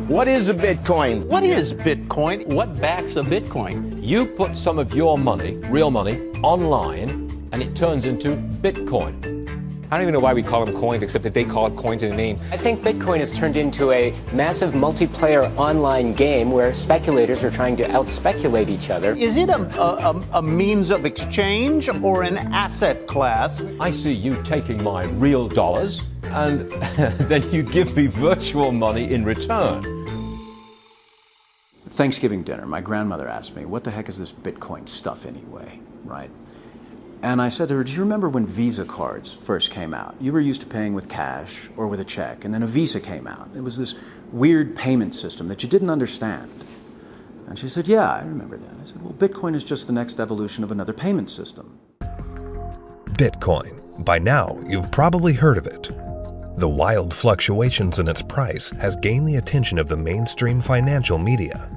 What is a Bitcoin? What is Bitcoin? What backs a Bitcoin? You put some of your money, real money, online, and it turns into Bitcoin. I don't even know why we call them coins, except that they call it coins in the name. I think Bitcoin has turned into a massive multiplayer online game where speculators are trying to out-speculate each other. Is it a means of exchange or an asset class? I see you taking my real dollars, and then you give me virtual money in return. Thanksgiving dinner, my grandmother asked me, what the heck is this Bitcoin stuff anyway, right? And I said to her, do you remember when Visa cards first came out? You were used to paying with cash or with a check, and then a Visa came out. It was this weird payment system that you didn't understand. And she said, yeah, I remember that. I said, well, Bitcoin is just the next evolution of another payment system. Bitcoin. By now, you've probably heard of it. The wild fluctuations in its price has gained the attention of the mainstream financial media.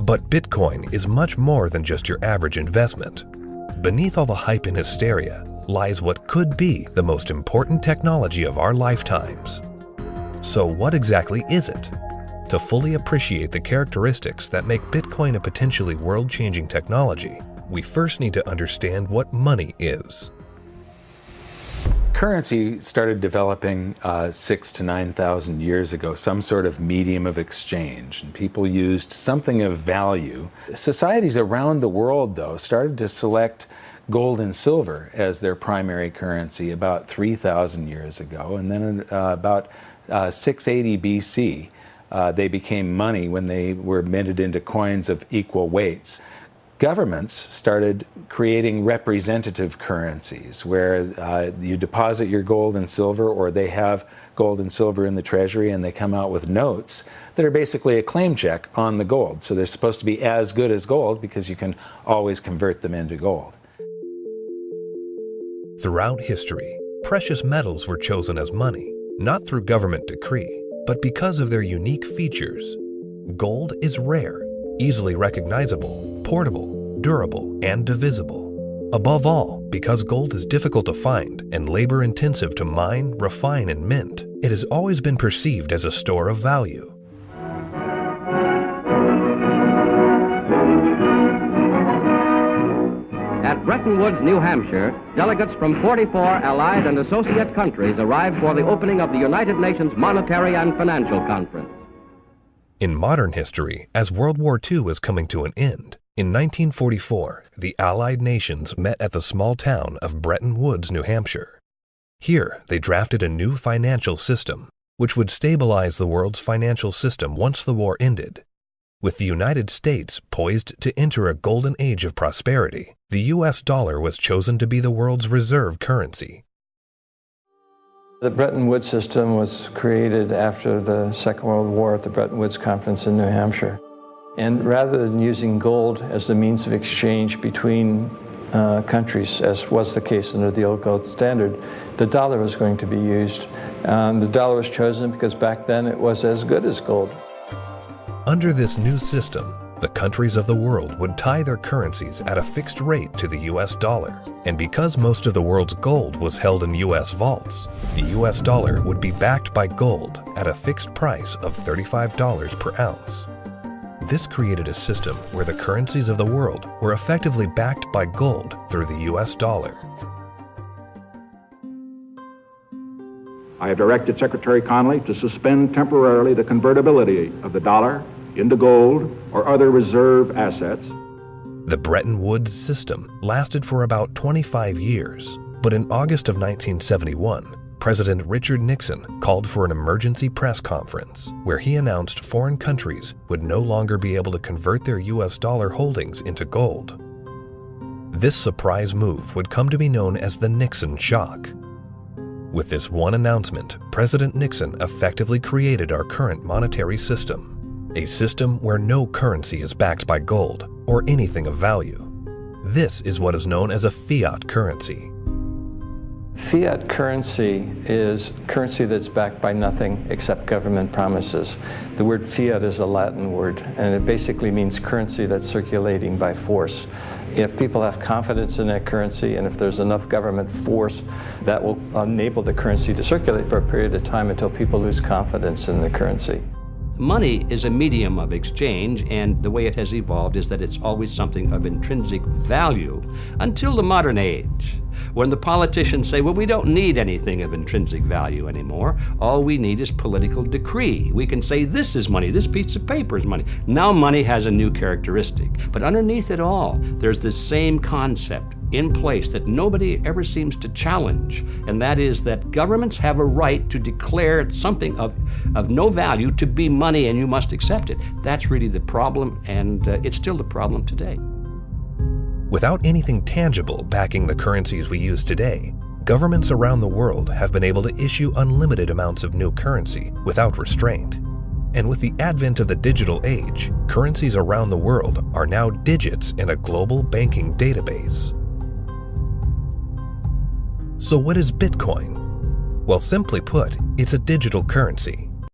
But Bitcoin is much more than just your average investment. Beneath all the hype and hysteria lies what could be the most important technology of our lifetimes. So what exactly is it? To fully appreciate the characteristics that make Bitcoin a potentially world-changing technology, we first need to understand what money is. Currency started developing 6,000 to 9,000 years ago, some sort of medium of exchange, and people used something of value. Societies around the world, though, started to select gold and silver as their primary currency about 3,000 years ago, and then about 680 BC, they became money when they were minted into coins of equal weights. Governments started creating representative currencies where you deposit your gold and silver, or they have gold and silver in the treasury, and they come out with notes that are basically a claim check on the gold. So they're supposed to be as good as gold because you can always convert them into gold. Throughout history, precious metals were chosen as money, not through government decree, but because of their unique features. Gold is rare, easily recognizable, portable, durable, and divisible. Above all, because gold is difficult to find and labor-intensive to mine, refine, and mint, it has always been perceived as a store of value. At Bretton Woods, New Hampshire, delegates from 44 allied and associate countries arrived for the opening of the United Nations Monetary and Financial Conference. In modern history, as World War II was coming to an end, in 1944, the Allied nations met at the small town of Bretton Woods, New Hampshire. Here, they drafted a new financial system, which would stabilize the world's financial system once the war ended. With the United States poised to enter a golden age of prosperity, the U.S. dollar was chosen to be the world's reserve currency. The Bretton Woods system was created after the Second World War at the Bretton Woods Conference in New Hampshire. And rather than using gold as the means of exchange between countries, as was the case under the old gold standard, the dollar was going to be used. The dollar was chosen because back then it was as good as gold. Under this new system, the countries of the world would tie their currencies at a fixed rate to the U.S. dollar. And because most of the world's gold was held in U.S. vaults, the U.S. dollar would be backed by gold at a fixed price of $35 per ounce. This created a system where the currencies of the world were effectively backed by gold through the U.S. dollar. I have directed Secretary Connally to suspend temporarily the convertibility of the dollar into gold or other reserve assets. The Bretton Woods system lasted for about 25 years, but in August of 1971, President Richard Nixon called for an emergency press conference where he announced foreign countries would no longer be able to convert their U.S. dollar holdings into gold. This surprise move would come to be known as the Nixon shock. With this one announcement, President Nixon effectively created our current monetary system, a system where no currency is backed by gold or anything of value. This is what is known as a fiat currency. Fiat currency is currency that's backed by nothing except government promises. The word fiat is a Latin word, and it basically means currency that's circulating by force. If people have confidence in that currency, and if there's enough government force, that will enable the currency to circulate for a period of time until people lose confidence in the currency. Money is a medium of exchange, and the way it has evolved is that it's always something of intrinsic value until the modern age, when the politicians say, well, we don't need anything of intrinsic value anymore. All we need is political decree. We can say this is money, this piece of paper is money. Now money has a new characteristic. But underneath it all, there's this same concept in place that nobody ever seems to challenge, and that is that governments have a right to declare something of no value to be money, and you must accept it. That's really the problem, and it's still the problem today. Without anything tangible backing the currencies we use today, governments around the world have been able to issue unlimited amounts of new currency without restraint. And with the advent of the digital age, currencies around the world are now digits in a global banking database. So what is Bitcoin? Well, simply put, it's a digital currency.